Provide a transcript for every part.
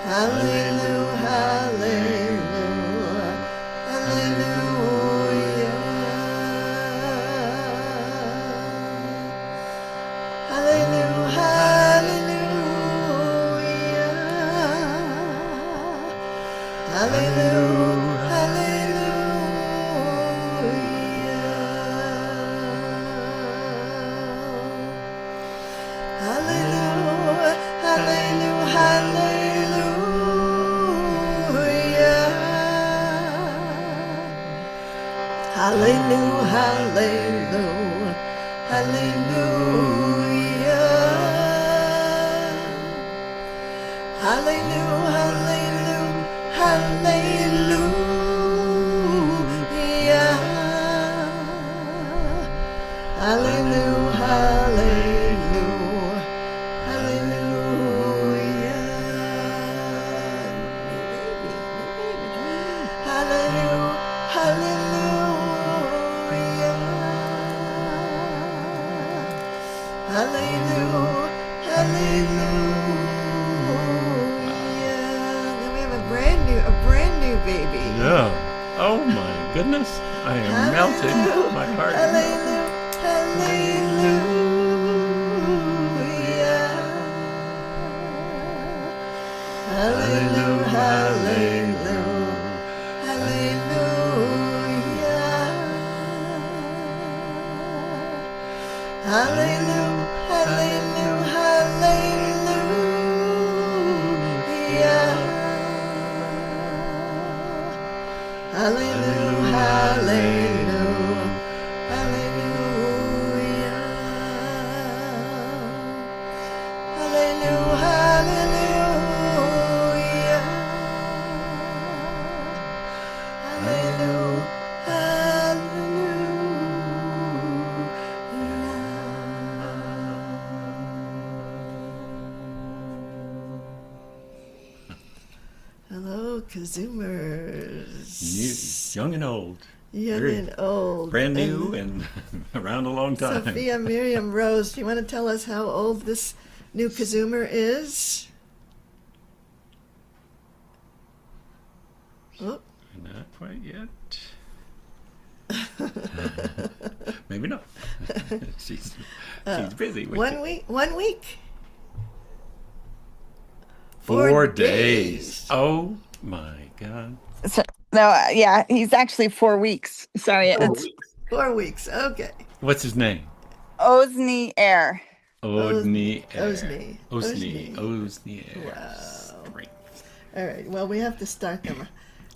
Hallelujah, hallelujah, hallelujah. Hallelujah, hallelujah. Hallelujah, hallelujah. Hallelujah, hallelujah, hallelujah. Hallelujah, hallelujah, hallelujah. Hallelujah, hallelujah, hallelujah. Hallelujah, hallelujah, hallelujah. Hallelujah, hallelujah. Hallelujah, hallelujah. Then we have a brand new baby. Yeah. Oh my goodness. I am melting. My heart is melting. Hallelujah, hallelujah, hallelujah, hallelujah, hallelujah, hallelujah, hallelujah, hallelujah, hallelujah. Hallelujah. Hallelujah. Hallelujah. Hello, KZOOMers. Young and old. Young and old. Brand new and around a long time. Sophia Miriam Rose, do you want to tell us how old this new KZOOMer is? Oh. Not quite yet. Maybe not. She's busy. With 1 week. 1 week. 4 days. Oh my God. So, no, yeah, he's actually 4 weeks. Sorry, it's 4 weeks. Okay. What's his name? Ozni Air. Ozni. Ozni. Air. Wow. Great. All right. Well, we have to start them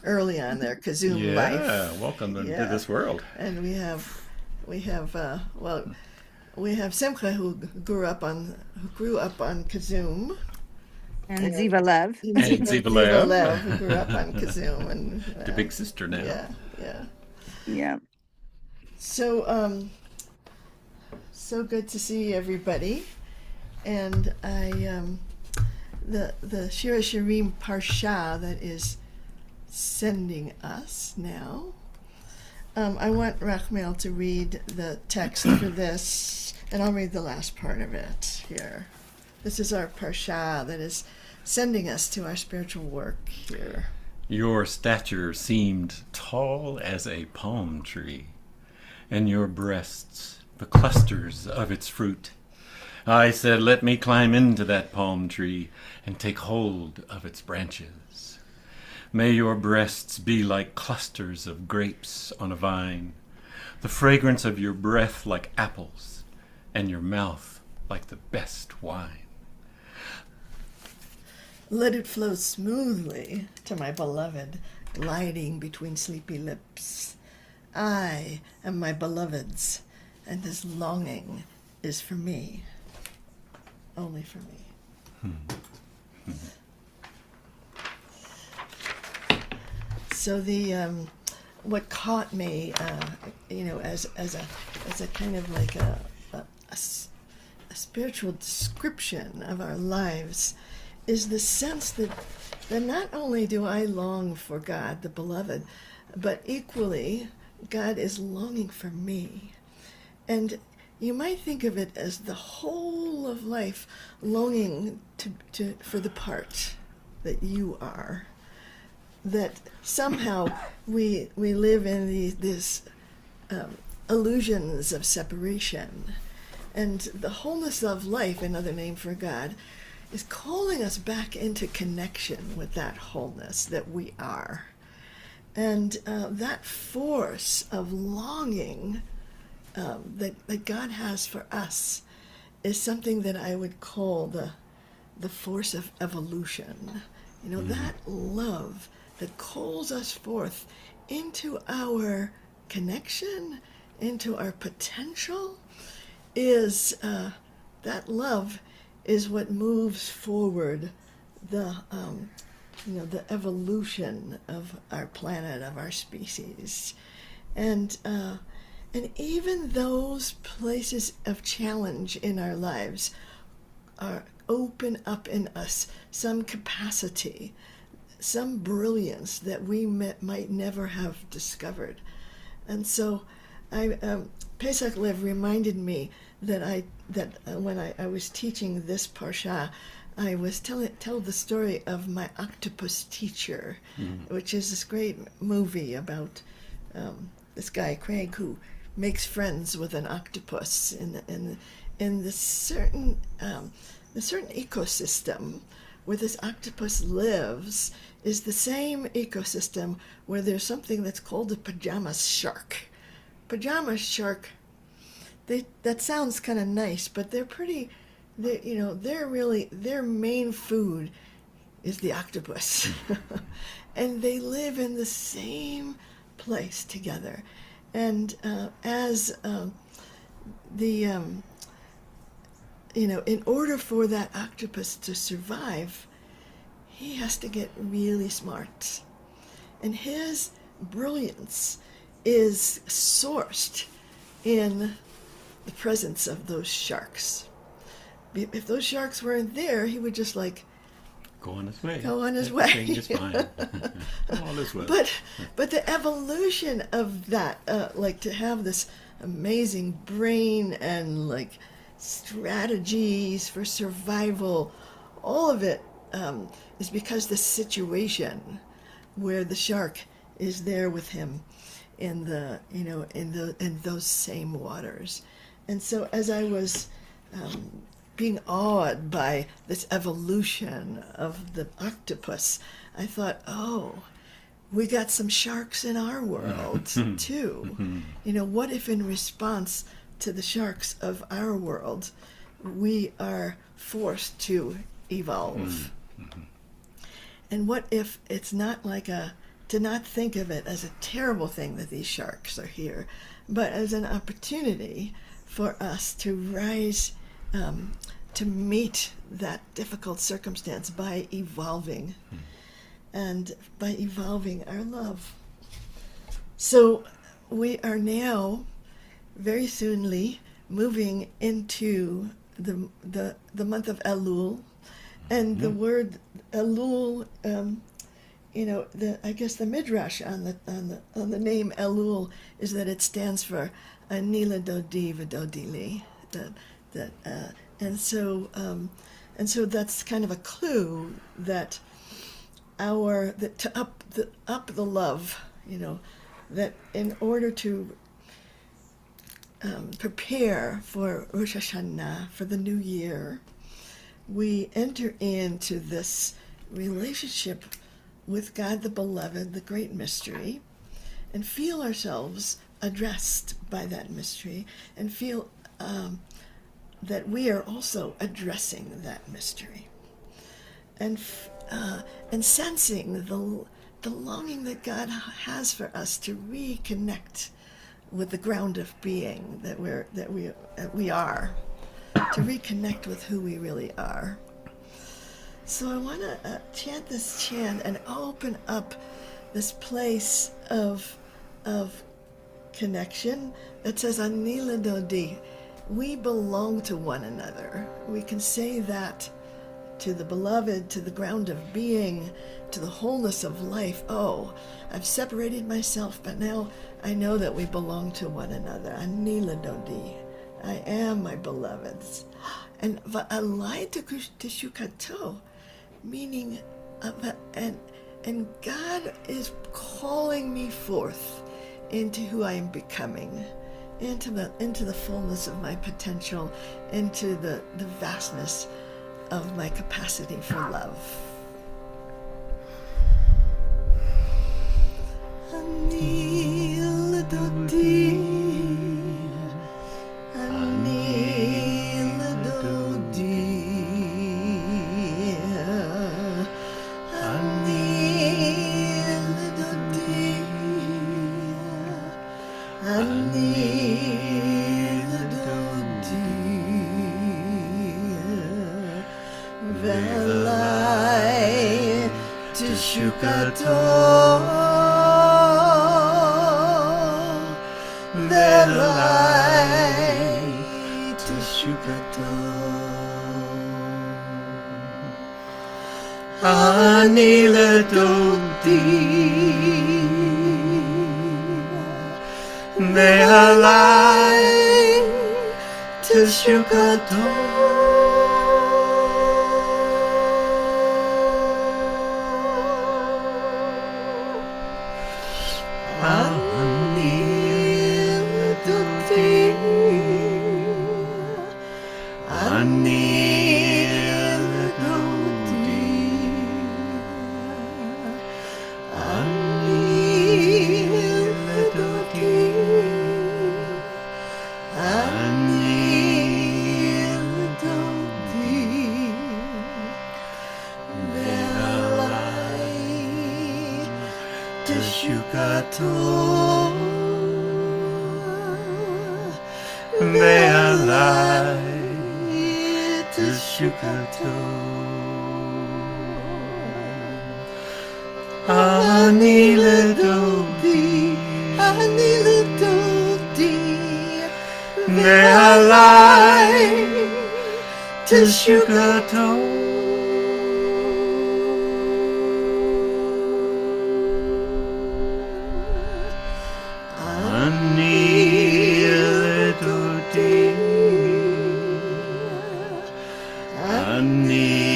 early on their KZOOM life. Yeah. Welcome to this world. And we have Simcha who grew up on KZOOM. And Ziva Lev. And Ziva Lev. Who grew up on KZOOM. And, the big sister now. Yeah. So, so good to see everybody. And the Shira Shirim Parsha that is sending us now. I want Rachmel to read the text for this, and I'll read the last part of it here. This is our Parsha that is sending us to our spiritual work here. Your stature seemed tall as a palm tree, and your breasts the clusters of its fruit. I said, let me climb into that palm tree and take hold of its branches. May your breasts be like clusters of grapes on a vine, the fragrance of your breath like apples, and your mouth like the best wine. Let it flow smoothly to my beloved, gliding between sleepy lips. I am my beloved's, and his longing is for me. Only for me. So what caught me, as a kind of like a spiritual description of our lives, is the sense that not only do I long for God, the beloved, but equally God is longing for me. And you might think of it as the whole of life longing for the part that you are. That somehow we live in these illusions of separation. And the wholeness of life, another name for God, is calling us back into connection with that wholeness that we are. And that force of longing that God has for us is something that I would call the force of evolution. You know, that love that calls us forth into our connection, into our potential, is that love is what moves forward the evolution of our planet, of our species. And even those places of challenge in our lives open up in us some capacity, some brilliance that we might never have discovered. And so Pesach Lev reminded me that when I was teaching this parsha, I was tell the story of my octopus teacher, which is this great movie about this guy Craig who makes friends with an octopus in this certain ecosystem where this octopus lives is the same ecosystem where there's something that's called a pajama shark. Pajama shark, that sounds kind of nice, but they're really, their main food is the octopus. And they live in the same place together. And in order for that octopus to survive, he has to get really smart. And his brilliance is sourced in the presence of those sharks. If those sharks weren't there, he would just go on his way. Everything is fine. All is well. But the evolution of that, to have this amazing brain and strategies for survival, all of it is because the situation where the shark is there with him in those same waters. And so as I was being awed by this evolution of the octopus, I thought, we got some sharks in our world too. What if in response to the sharks of our world, we are forced to evolve? And what if it's not to not think of it as a terrible thing that these sharks are here, but as an opportunity for us to rise to meet that difficult circumstance by evolving, and by evolving our love. So we are now very soonly moving into the month of Elul, and the word Elul, I guess the midrash on the name Elul is that it stands for Ani Ledodi V'Dodi Li, and so that's kind of a clue that to up the love, that in order to prepare for Rosh Hashanah, for the new year, we enter into this relationship with God the Beloved, the great mystery, and feel ourselves addressed by that mystery, and feel that we are also addressing that mystery, and sensing the longing that God has for us to reconnect with the ground of being that we are, to reconnect with who we really are. So I want to chant this chant and open up this place of connection that says Ani Ledodi. We belong to one another. We can say that to the beloved, to the ground of being, to the wholeness of life. Oh, I've separated myself, but now I know that we belong to one another. Ani Ledodi. I am my beloveds. And va'alai teshukato, meaning And God is calling me forth into who I am becoming, into the fullness of my potential, into the vastness of my capacity for love. Ani ledodi, ani ledodi, ani ledodi, ani ledodi, velai tishukato. Velai tishukato. Ani ledodi, velai tishukato. Ani ledodi, ani ledodi, velai tishukato. Ani ledodi, ani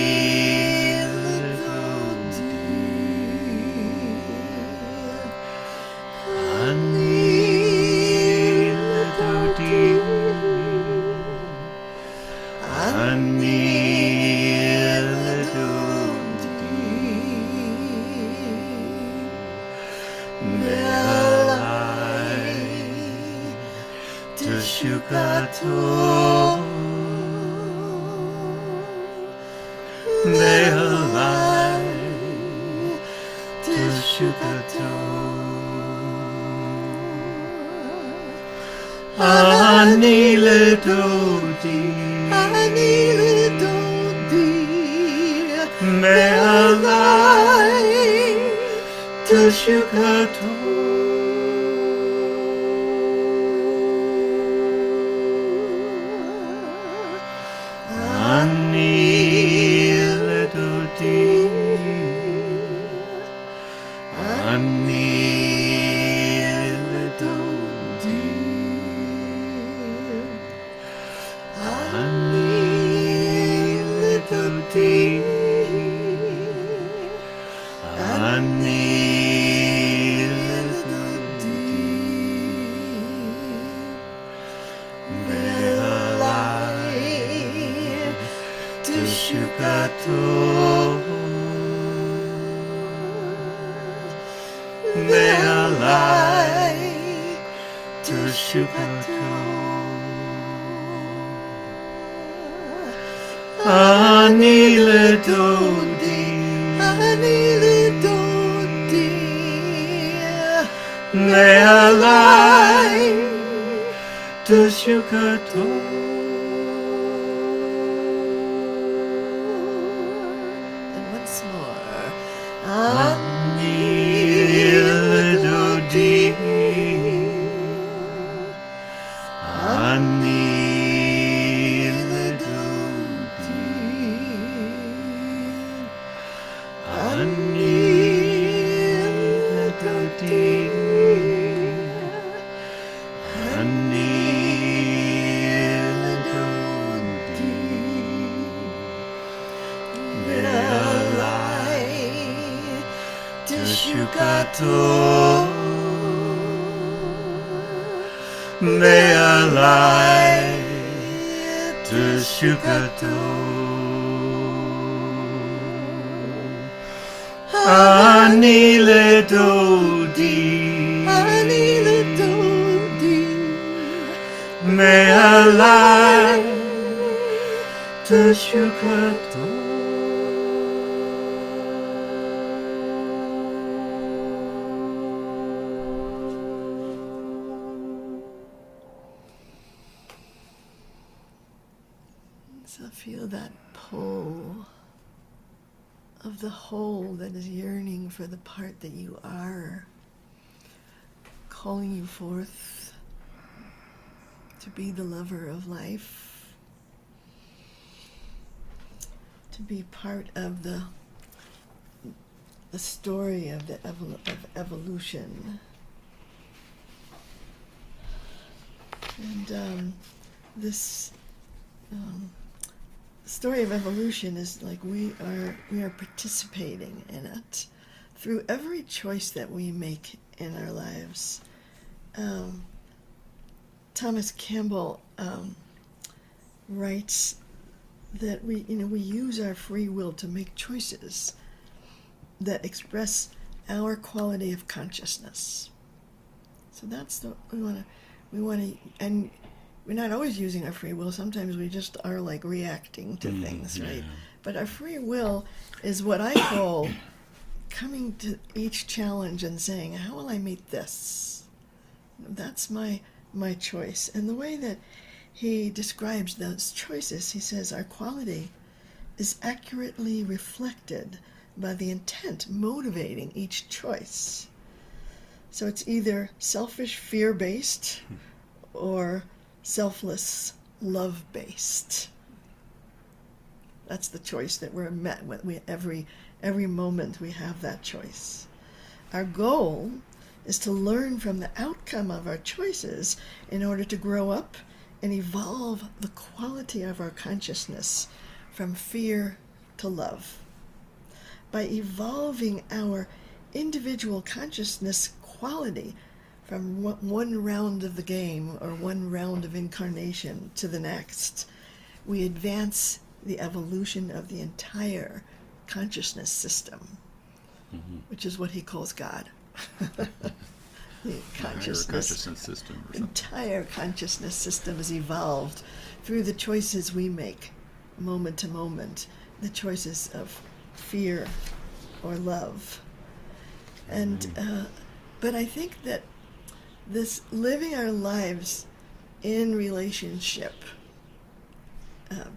Ani ledodi, ani ledodi, velai tishukato. Ani ledodi, ani Ani ledodi, ani ledodi, velai tishukato. And once more. Ani ledodi, ani velai Teshukato Me'alai Teshukato Ani ledodi Me'alai Teshukato. So feel that pull of the whole that is yearning for the part that you are, calling you forth to be the lover of life, to be part of the story of the evolution. And this story of evolution is like we are participating in it through every choice that we make in our lives. Thomas Campbell writes that we use our free will to make choices that express our quality of consciousness. So that's the we want to, and we're not always using our free will. Sometimes we just are like reacting to things, right? Yeah. But our free will is what I call coming to each challenge and saying, how will I meet this? That's my choice. And the way that he describes those choices, he says our quality is accurately reflected by the intent motivating each choice. So it's either selfish, fear-based, or selfless, love-based. That's the choice that we're met with. Every moment we have that choice. Our goal is to learn from the outcome of our choices in order to grow up and evolve the quality of our consciousness from fear to love. By evolving our individual consciousness quality from one round of the game or one round of incarnation to the next, we advance the evolution of the entire consciousness system, which is what he calls God. The consciousness system or something. Entire consciousness system is evolved through the choices we make moment to moment, the choices of fear or love. And but I think that this living our lives in relationship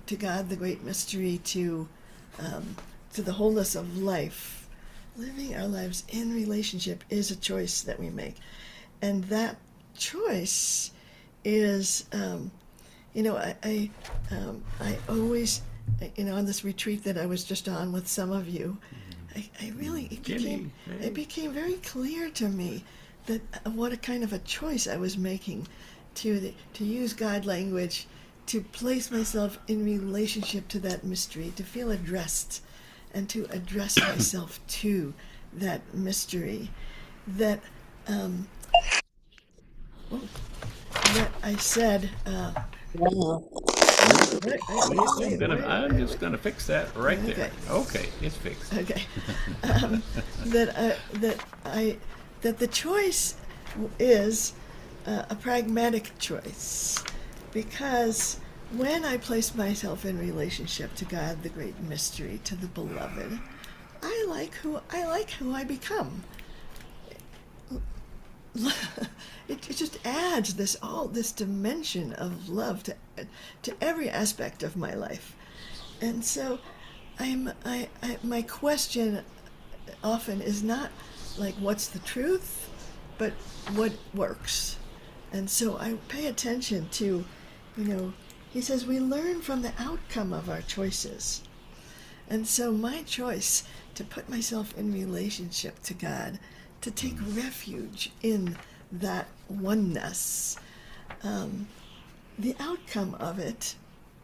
to God, the great mystery, to the wholeness of life, living our lives in relationship is a choice that we make. And that choice is, I always, on this retreat that I was just on with some of you, it became very clear to me that what a kind of a choice I was making to use God language, to place myself in relationship to that mystery, to feel addressed, and to address myself to that mystery. That that I said. I'm just gonna fix that right Okay. there. Okay, it's fixed. Okay. That the choice is a pragmatic choice, because when I place myself in relationship to God, the great mystery, to the beloved, I like who I become. It just adds this dimension of love to every aspect of my life. And so my question often is not like what's the truth, but what works. And so I pay attention to, he says we learn from the outcome of our choices. And so my choice to put myself in relationship to God, to take refuge in that oneness, the outcome of it,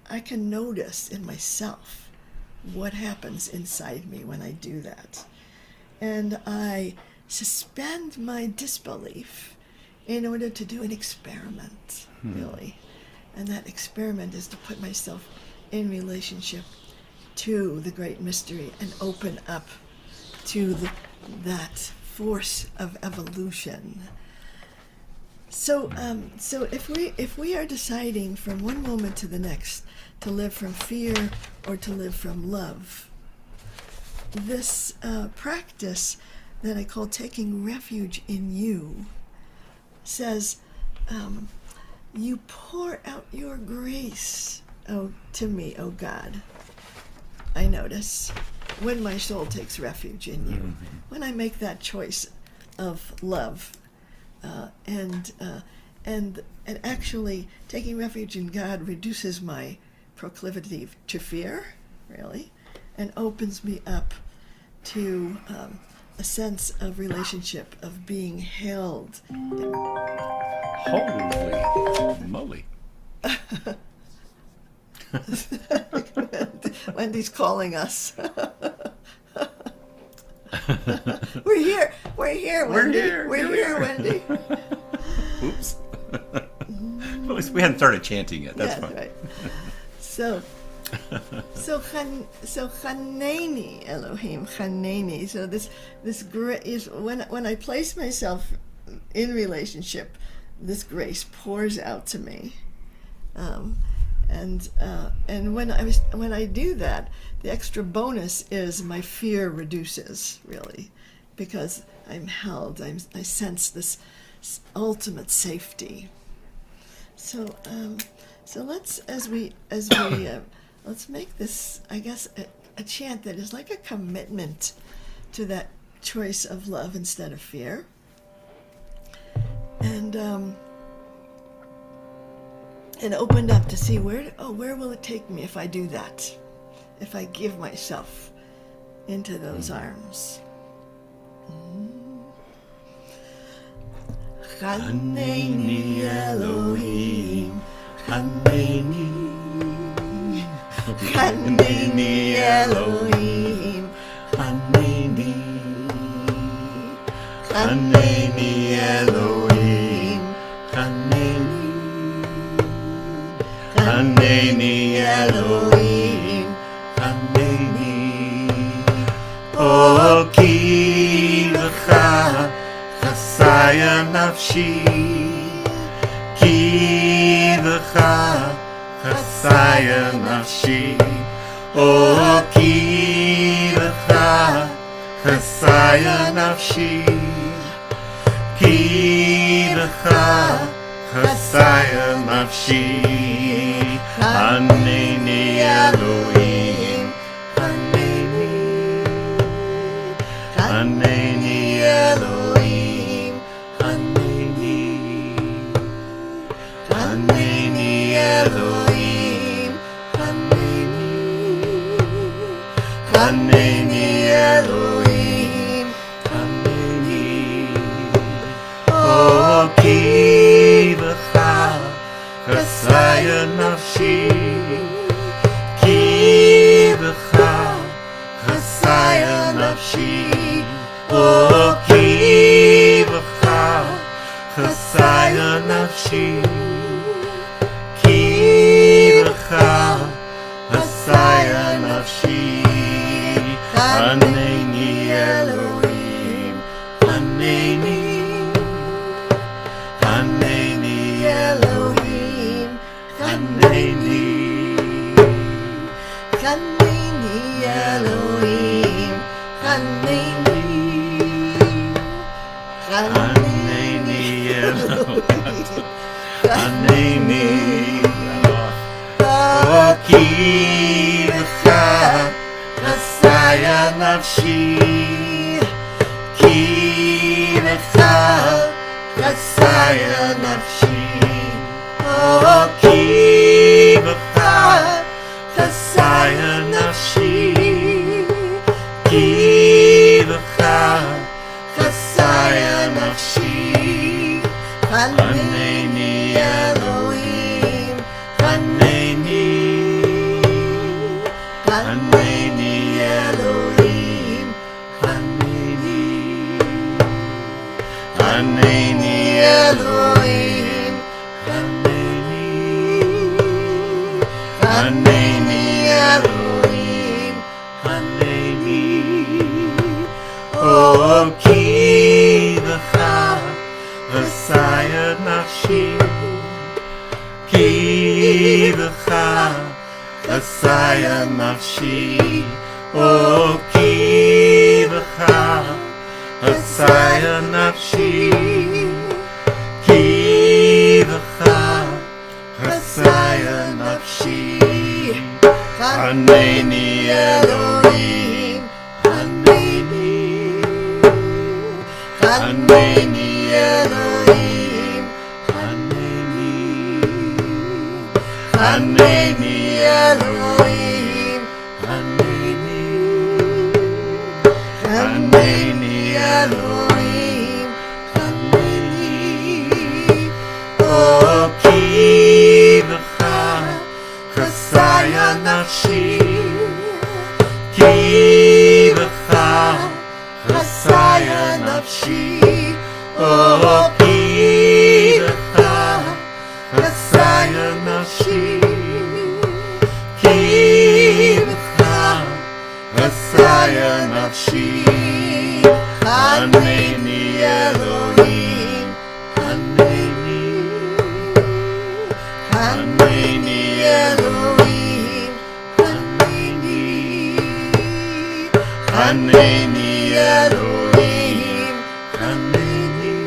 I can notice in myself what happens inside me when I do that. And I suspend my disbelief in order to do an experiment, really. And that experiment is to put myself in relationship to the great mystery and open up to that force of evolution. So if we are deciding from one moment to the next to live from fear or to live from love, this practice that I call taking refuge in you says, you pour out your grace, to me, O God. I notice when my soul takes refuge in you, when I make that choice of love, and actually taking refuge in God reduces my proclivity to fear, really, and opens me up to a sense of relationship, of being held. Holy moly. Wendy's calling us. We're here, Wendy. We're here, Wendy. Oops. At least we hadn't started chanting yet. That's fine. Right. So Chanayni, Elohim, Chanayni. So this grace is when I place myself in relationship, this grace pours out to me, and when I do that, the extra bonus is my fear reduces, really, because I'm held. I sense this ultimate safety. So let's let's make this, I guess, a chant that is like a commitment to that choice of love instead of fear. And opened up to see where will it take me if I do that, if I give myself into those arms. Chanayni Elohim, Chanayni, Chanayni Elohim, Chanayni, Chanayni Elohim, Chanayni, Chanayni Elohim, Chanayni, O ki v'cha chasayah nafshi, ki v'cha chasayah nafshi, O ki v'cha chasayah nafshi, ki v'cha chasayah nafshi, Chanayni Elohim, Chanayni, Chanayni Elohim, Chanayni, Chanayni Elohim, Chanayni, Chanayni Elohim, Chanayni, O ki v'cha chasayah nafshi, ki v'cha chasayah nafshi, O ki v'cha chasayah nafshi, ki v'cha chasayah nafshi, Chanayni Elohim, Chanayni, Chanayni Elohim, Chanayni, Chanayni Elohim, Chanayni, Chanayni Elohim, Chanayni, O ki v'cha chasayah nafshi, ki v'cha chasayah nafshi, O ki v'cha chasayah nafshi, ki v'cha chasayah nafshi, Chanayni Elohim, Chanayni, Chanayni Elohim, Chanayni, Chanayni Elohim, Chanayni, Chanayni Elohim, Chanayni. Oh, ki v'cha, chasayah nafshi, ki v'cha, chasayah nafshi. Oh, ki v'cha, chasayah nafshi, ki v'cha, chasayah nafshi. Chanayni Elohim, Chanayni, Chanayni Elohim, Chanayni, Chanayni Elohim, Chanayni, Chanayni Elohim, Chanayni. Oh, ki v'cha, chasayah nafshi, ki v'cha, chasayah nafshi. Oh, ki v'cha, chasayah nafshi, ki v'cha, chasayah nafshi. Chanayni Elohim, Chanayni, Chanayni Elohim, Chanayni, Chanayni Elohim, Chanayni,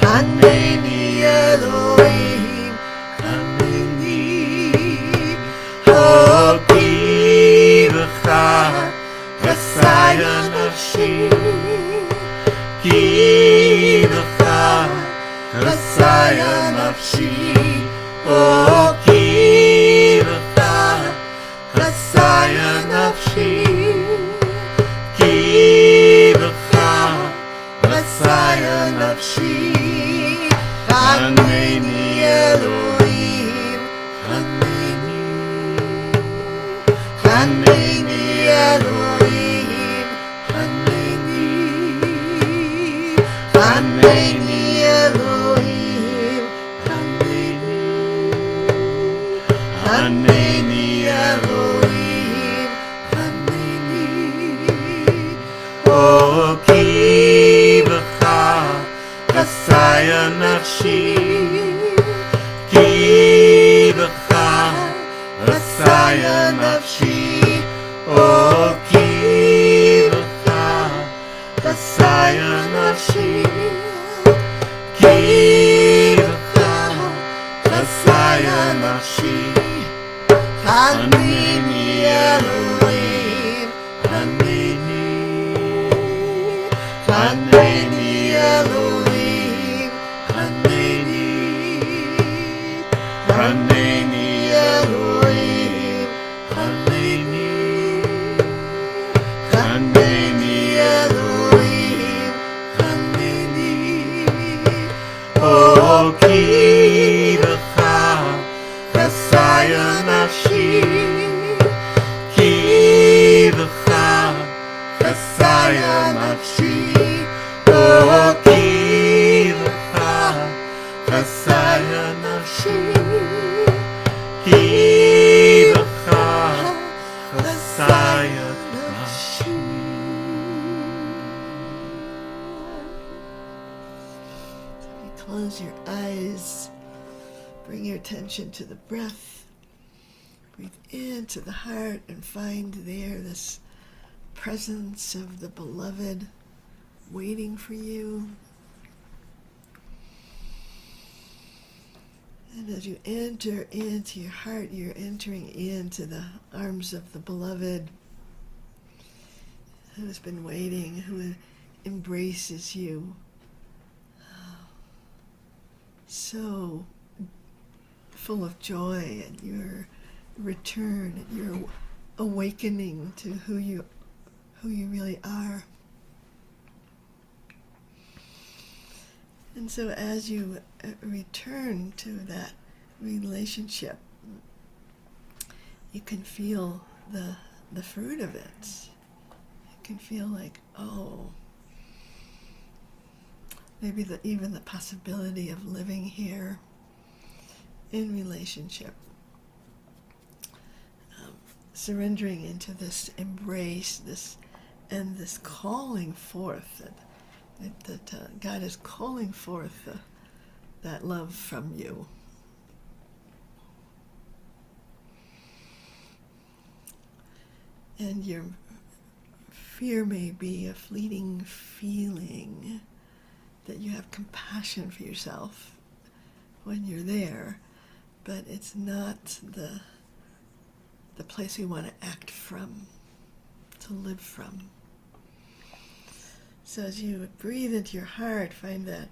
Chanayni Elohim, Chanayni. Oh, ki v'cha, chasayah nafshi, ki v'cha, chasayah nafshi. Oh, ki v'cha, chasayah nafshi, ki v'cha, chasayah nafshi. Chanayni Elohim, Chanayni, Chanayni Elohim, Chanayni, Chanayni Elohim, Chanayni, Chanayni Elohim, Chanayni. Oh, ki v'cha, chasayah nafshi, ki v'cha, chasayah nafshi. Oh, ki v'cha, chasayah nafshi, ki v'cha, chasayah nafshi. Chanayni Elohim, Chanayni, Chanayni Elohim, Chanayni, Chanayni Elohim, Chanayni, Chanayni Elohim, Chanayni. Oh, ki v'cha, chasayah nafshi, ki v'cha, chasayah nafshi. Oh, ki v'cha, chasayah nafshi, ki v'cha, chasayah nafshi. You close your eyes, bring your attention to the breath, breathe into the heart and find there this presence of the beloved waiting for you. And as you enter into your heart, you're entering into the arms of the beloved who has been waiting, who embraces you. So full of joy at your return, at your awakening to who you really are. And so as you return to that relationship, you can feel the fruit of it. You can feel like, oh, maybe even the possibility of living here in relationship. Surrendering into this embrace, this calling forth that God is calling forth that love from you. And your fear may be a fleeting feeling that you have compassion for yourself when you're there, but it's not the place we want to act from, to live from. So as you breathe into your heart, find that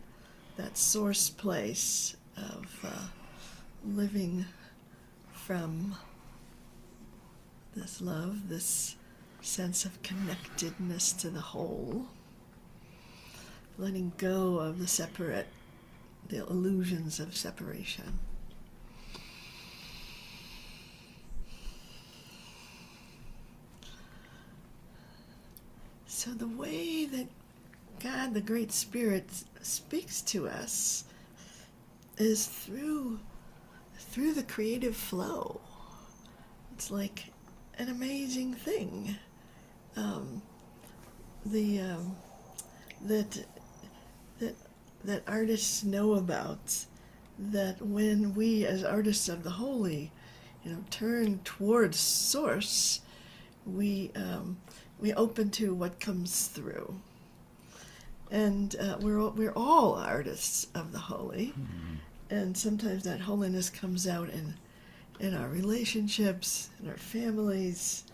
source place of living from this love, this sense of connectedness to the whole, letting go of the illusions of separation. So the way that God, the Great Spirit, speaks to us is through the creative flow. It's like an amazing thing. That artists know about, that when we as artists of the holy, turn towards source, we open to what comes through. And we're all artists of the holy, and sometimes that holiness comes out in our relationships, in our families,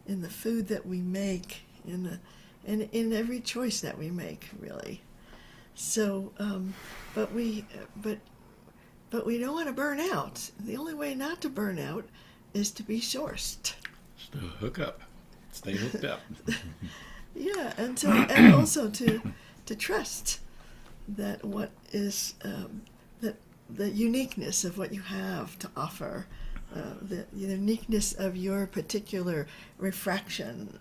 in the food that we make, in every choice that we make, really. So, but we don't want to burn out. The only way not to burn out is to be sourced. Just to hook up, stay hooked up. Yeah, and also to trust that what is that the uniqueness of what you have to offer, the uniqueness of your particular refraction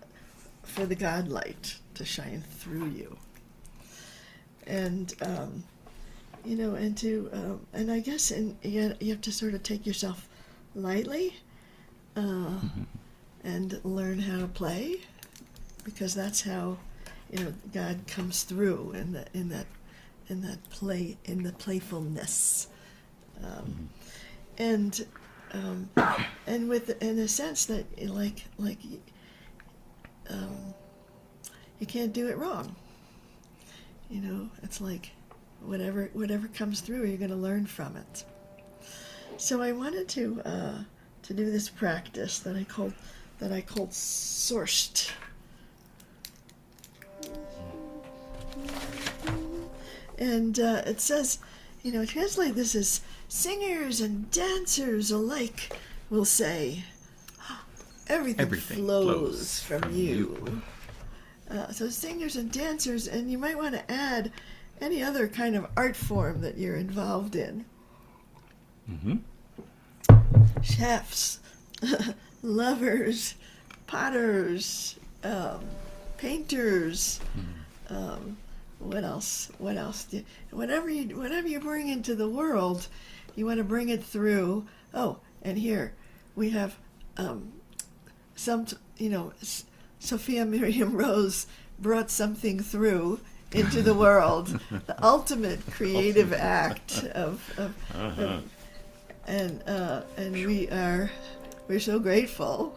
for the God light to shine through you, and and I guess you have to sort of take yourself lightly, and learn how to play, because that's how God comes through in that play, in the playfulness, and in a sense that you can't do it wrong. It's like whatever comes through, you're going to learn from it. So I wanted to do this practice that I called sourced. And it says, translate this as singers and dancers alike will say, everything flows from you. So singers and dancers, and you might want to add any other kind of art form that you're involved in. Mm-hmm. Chefs, lovers, potters, painters. What else? Whatever you bring into the world, you want to bring it through. Oh, and here we have Sophia Miriam Rose brought something through into the world, the ultimate creative act of and we're so grateful.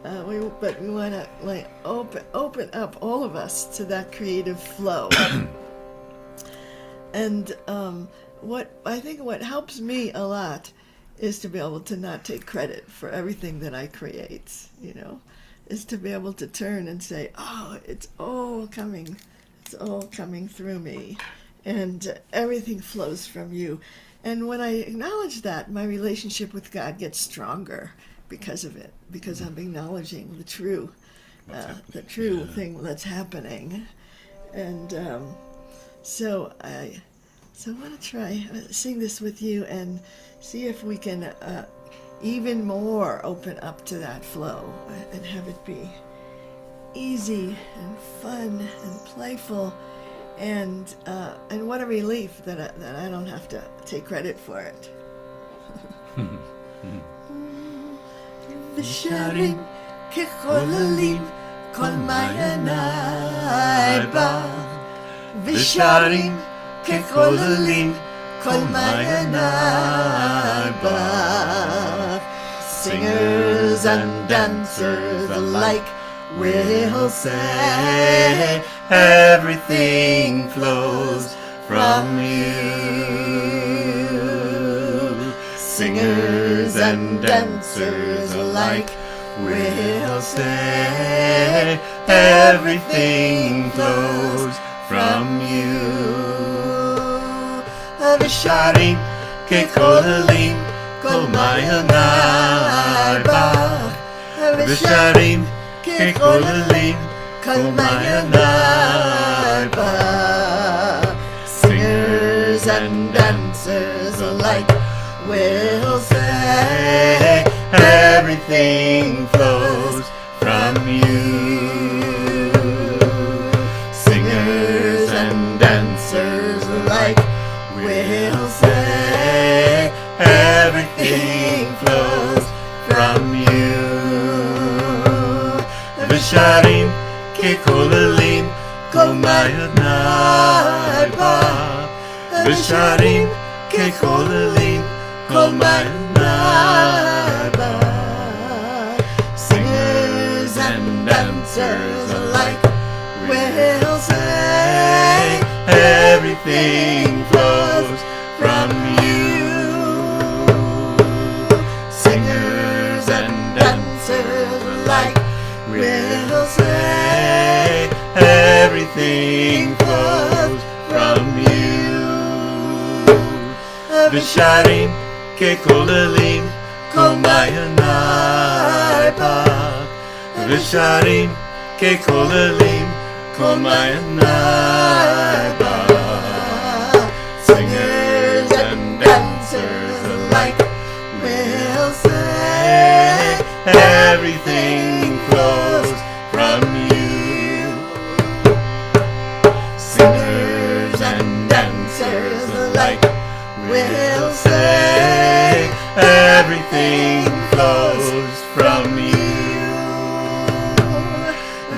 But we want to open up all of us to that creative flow. And what helps me a lot is to be able to not take credit for everything that I create, is to be able to turn and say, oh, it's all coming through me, and everything flows from you. And when I acknowledge that, my relationship with God gets stronger because of it, because I'm acknowledging the true thing that's happening. And so I want to try sing this with you and see if we can even more open up to that flow and have it be easy and fun and playful, and what a relief that I don't have to take credit for it. Visharim kecholalim kol-maiyanai bach. Visharim kecholalim kol-maiyanai bach. Singers and dancers alike will say, everything flows from you. Singers and dancers alike will say, everything flows from you. Visharim kecholalim kol-maiyanai bach. Visharim kecholalim kol-maiyanai bach. Singers and dancers alike will say, everything flows from you. Singers and dancers alike will say, everything flows from you. Visharim kecholalim kol-maiyanai bach. Visharim kecholalim kol-maiyanai bach. Singers and dancers alike will say, everything flows from you. Singers and dancers alike will say, everything flows from you. Visharim kecholalim kol-maiyanai bach. Visharim kecholalim kol-maiyanai bach. Singers and dancers alike will say, everything flows from you. Singers and dancers alike will say, everything flows from you.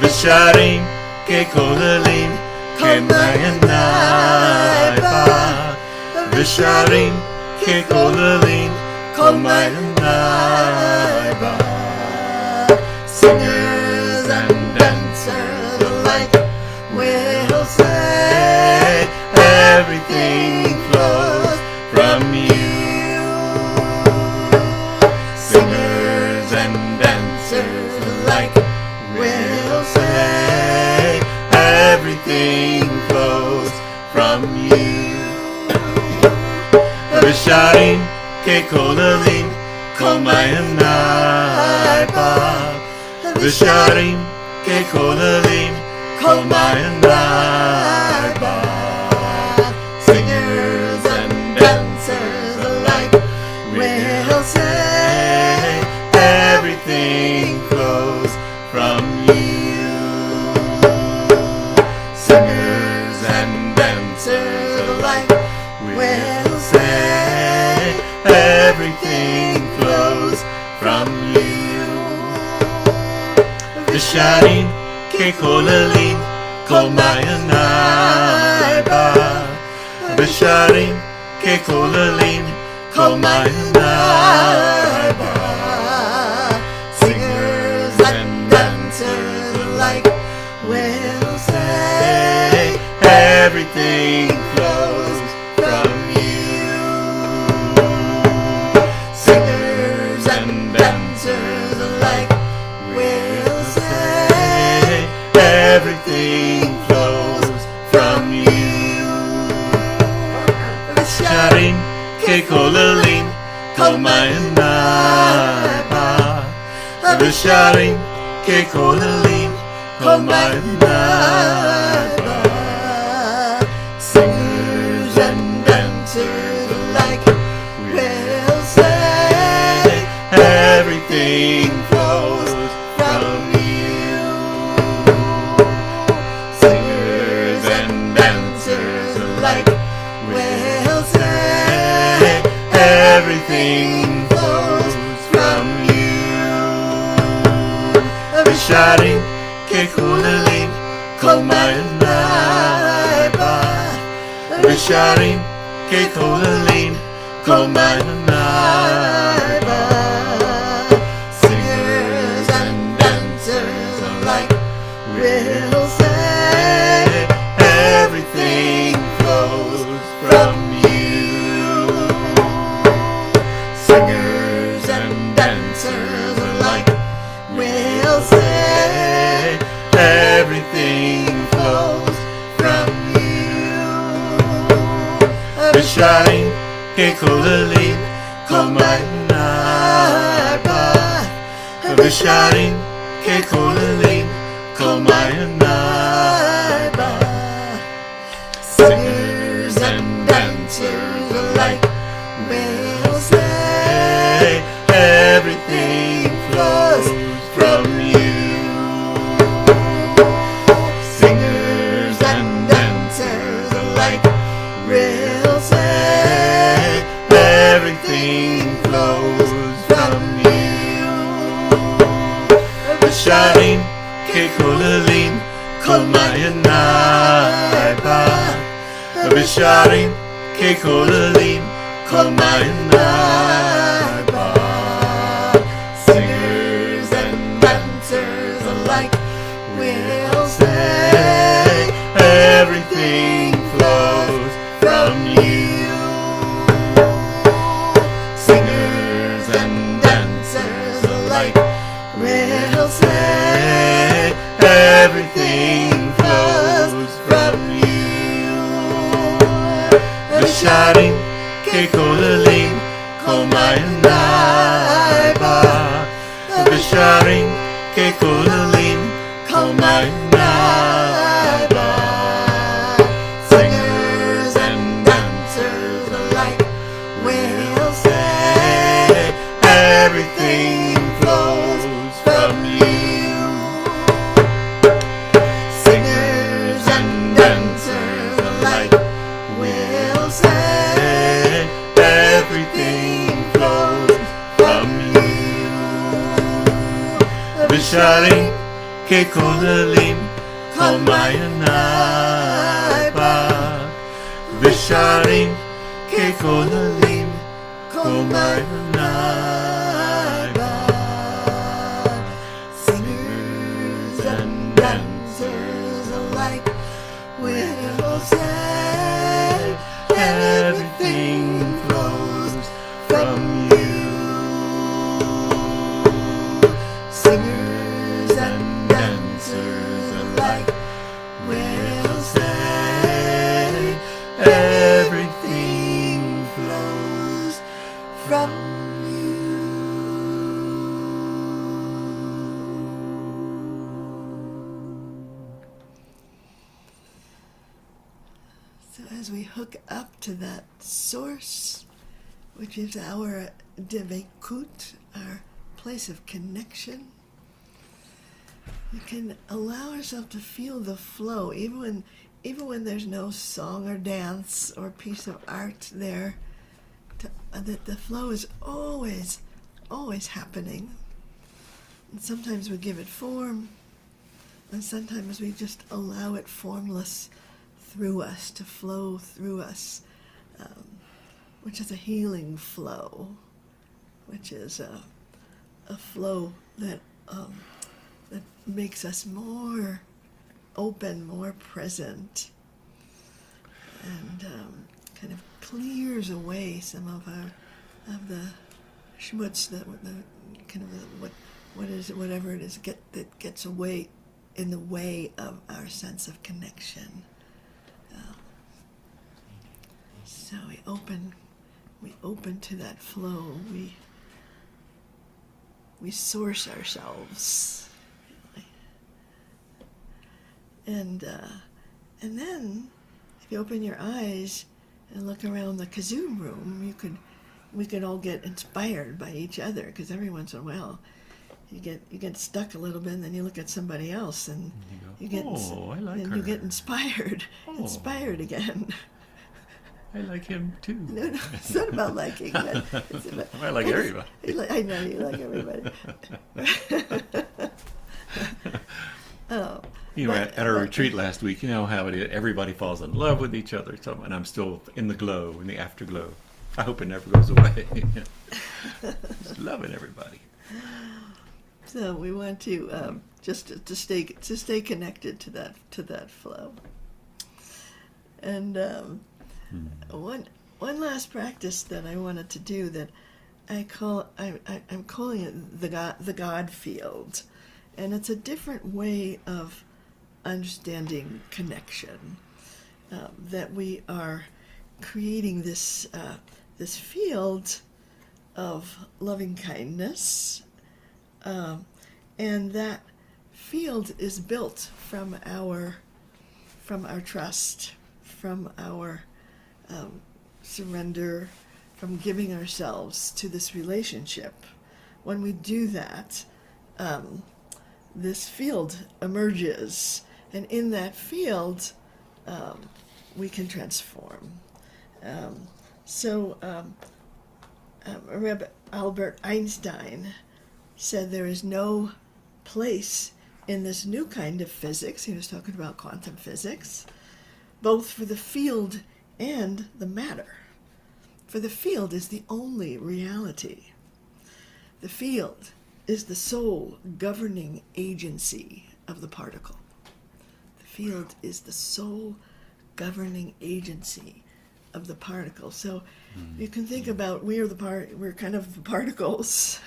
Visharim kecholalim kol-maiyanai bach. Visharim kecholalim kol-maiyanai bach. Singers and dancers alike will say, everything flows from you. Singers and dancers alike will say, everything flows from you. Visharim kecholalim kol-maiyanai bach. Visharim kecholalim kol-maiyanai bach. Singers and dancers alike will say, everything flows from you. Singers and dancers alike will say, everything flows from you. Visharim kecholalim kol-maiyanai bach. Visharim kecholalim kol-maiyanai bach. Singers and dancers alike will say, everything flows from you. Singers and dancers alike will say, everything flows from you. Visharim kecholalim kol-maiyanai bach. Visharim kecholalim kol-maiyanai bach. Singers and dancers alike will say, everything flows from you. Visharim kekulalim kol-maiyanai bach. Visharim kekulalim kol-maiyanai bach. Singers and dancers alike will say everything flows from you. Singers and dancers alike will say everything flows from you. Visharim kekulalim kol-maiyanai bach. Visharim kekulalim kol-maiyanai bach. Singers and dancers alike will say everything flows from you. Singers and dancers alike will say everything flows from you. Visharim kekulalim kol-maiyanai bach. Visharim kekulalim kol-maiyanai bach. Singers and dancers alike will say everything flows from you. Singers and dancers alike will say everything flows from you. Visharim kekulalim kol-maiyanai bach. Visharim kekulalim kol-maiyanai bach. Singers and dancers alike will say everything flows from you. Singers and dancers alike will say everything flows from you. Visharim kekulalim kol-maiyanai bach. Visharim kekulalim kol-maiyanai bach. Singers and dancers alike will say everything flows from you. Singers and dancers alike will say everything flows from you. So as we hook up to that source, which is our devekut, our place of connection, we can allow ourselves to feel the flow, even when there's no song or dance or piece of art there. That the flow is always happening. And sometimes we give it form, and sometimes we just allow it formless through us, to flow through us, which is a healing flow, which is a flow that makes us more open, more present, and kind of clears away some of the schmutz, whatever it is that gets away in the way of our sense of connection. So we open to that flow. We source ourselves, and then if you open your eyes and look around the KZOOM room, we could all get inspired by each other, because every once in a while you get stuck a little bit, and then you look at somebody else and you get you get inspired again. I like him too. No, it's not about liking. But it's about, I like everybody. I know you like everybody. You know, at our retreat last week, you know how it is. Everybody falls in love with each other, so, and I'm still in the glow, in the afterglow. I hope it never goes away. Just loving everybody. So we want to just to stay connected to that flow. And one last practice that I wanted to do that I'm calling it the God field, and it's a different way of understanding connection. That we are creating this field of loving kindness, and that field is built from our trust, from our surrender, from giving ourselves to this relationship. When we do that, this field emerges, and in that field, we can transform. Rabbi Albert Einstein said there is no place in this new kind of physics, he was talking about quantum physics, both for the field and the matter. For the field is the only reality. The field is the sole governing agency of the particle. The field is the sole governing agency of the particle. So you can think about we're kind of the particles,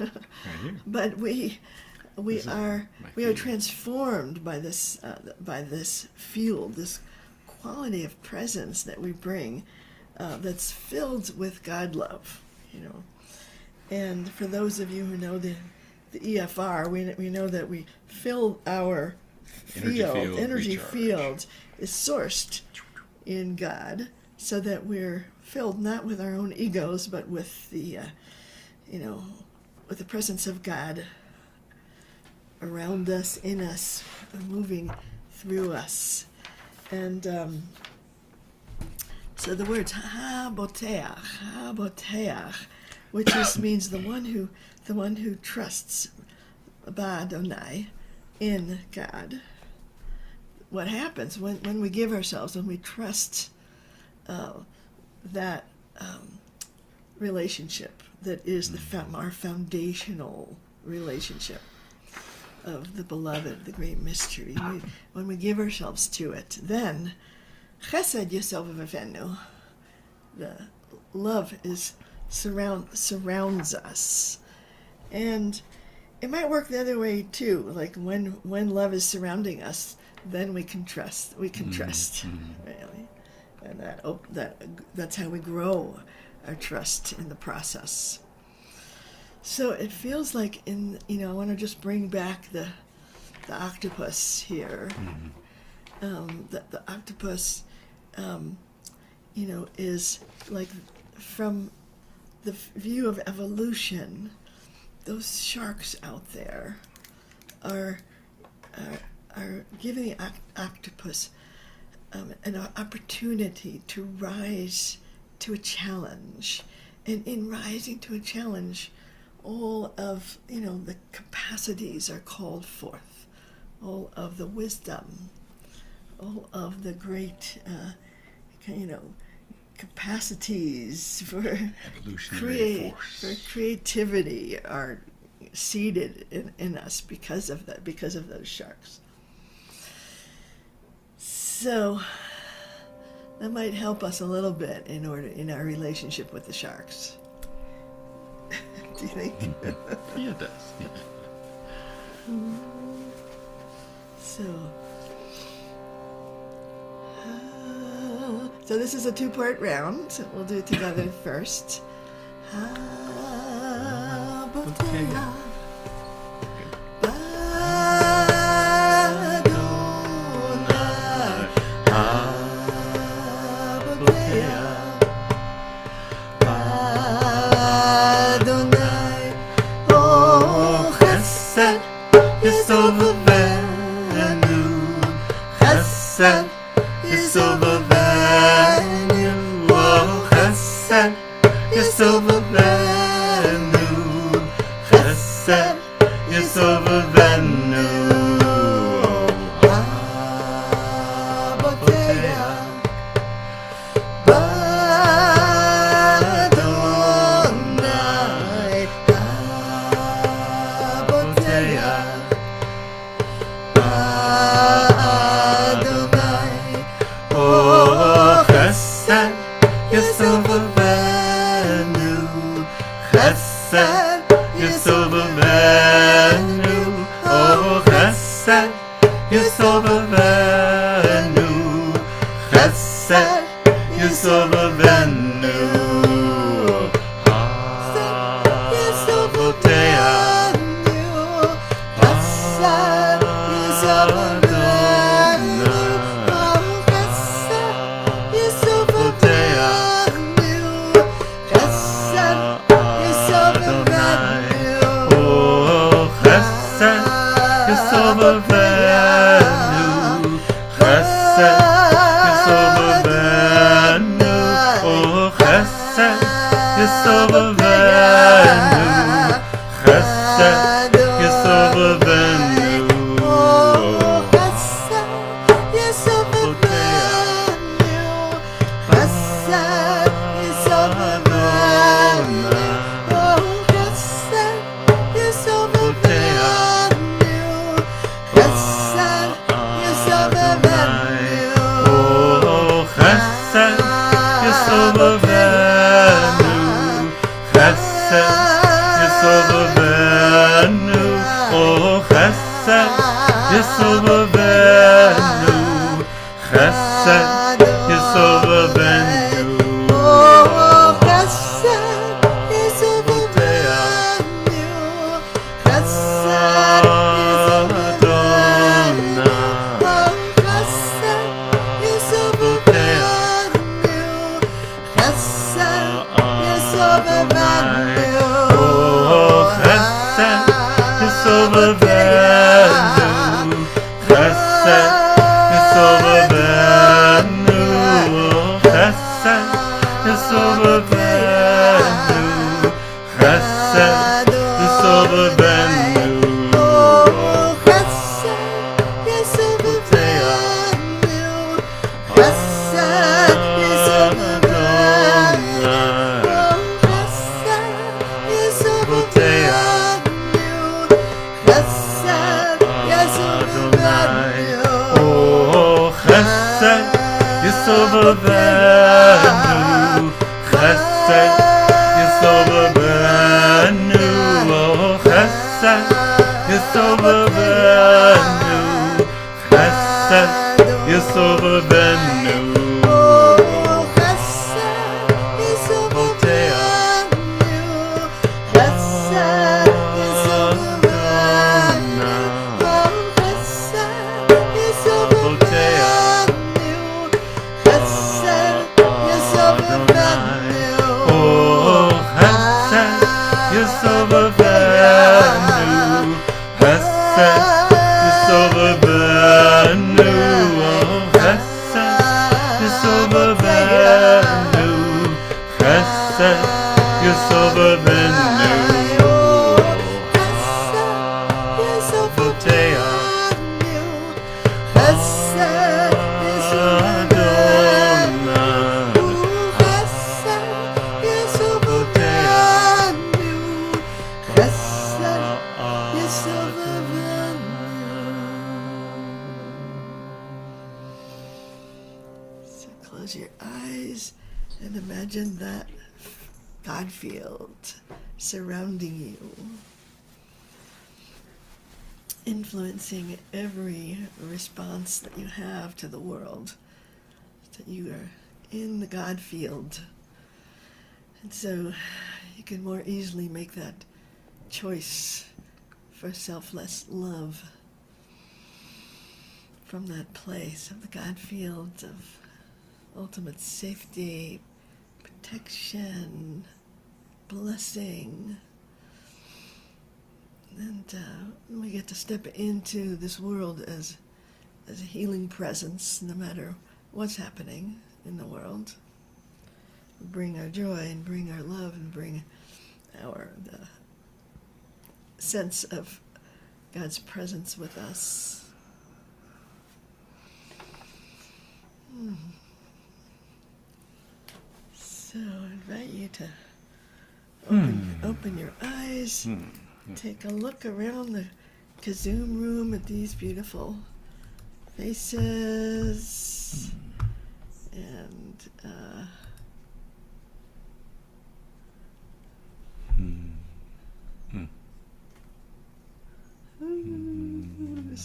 but we are transformed by this field, this quality of presence that we bring, that's filled with God love, you know. And for those of you who know the EFR, we know that we fill our energy field is sourced in God, so that we're filled not with our own egos, but with the with the presence of God around us, in us, moving through us. And so the words HaBotayach, which means the one who trusts Adonai, in God. What happens when we give ourselves, when we trust that relationship that is our foundational relationship of the beloved, the great mystery. When we give ourselves to it, then chesed yisovavenu, the love surrounds us, and it might work the other way too. Like when love is surrounding us, then we can trust. We can trust, really, and that's how we grow our trust in the process. So it feels like I want to just bring back the octopus here. The octopus, is like, from the view of evolution, those sharks out there are giving the octopus an opportunity to rise to a challenge, and in rising to a challenge, all of the capacities are called forth, all of the wisdom, all of the great capacities for creativity are seeded in us because of those sharks. So that might help us a little bit in our relationship with the sharks. Do you think? Yeah, it does. Yeah. So this is a two-part round. So we'll do it together first. HaBotayach. chesed Yisovavenu, chesed Yisovavenu, HaBotayach, Close your eyes and imagine that God field surrounding you, influencing every response that you have to the world, that you are in the God field. And so you can more easily make that choice for selfless love from that place of the God field of ultimate safety, protection, blessing. And we get to step into this world as a healing presence, no matter what's happening in the world. Bring our joy and bring our love and bring the sense of God's presence with us. So I invite you to open your eyes, take a look around the KZOOM room at these beautiful faces, and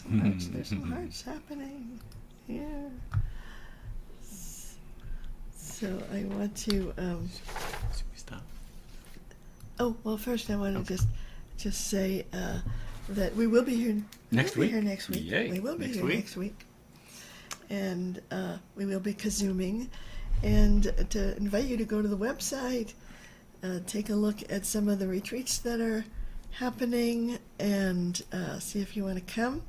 There's some hearts happening. Yeah. So I want to. Should we stop? Oh well, first I want to just say that we will be here Next week. Next week. Yay. We will be Next here week. next week, and we will be KZOOMing, and to invite you to go to the website, take a look at some of the retreats that are happening, and see if you want to come.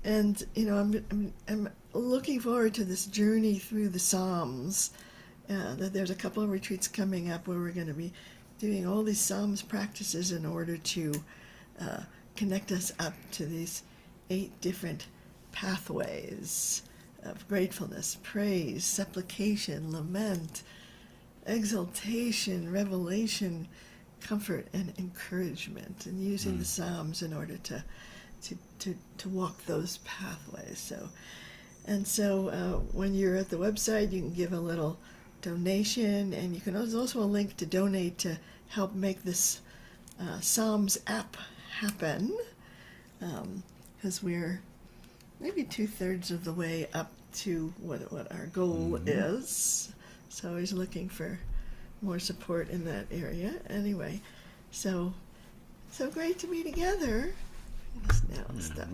And I'm looking forward to this journey through the Psalms. That there's a couple of retreats coming up where we're going to be doing all these Psalms practices in order to connect us up to these 8 different pathways of gratefulness, praise, supplication, lament, exaltation, revelation, comfort, and encouragement, and using the Psalms in order to walk those pathways. So when you're at the website, you can give a little donation, and you can. There's also a link to donate to help make this Psalms app happen, because we're maybe 2/3 of the way up to what our goal is. So he's looking for more support in that area. Anyway, so great to be together. Let's now stop the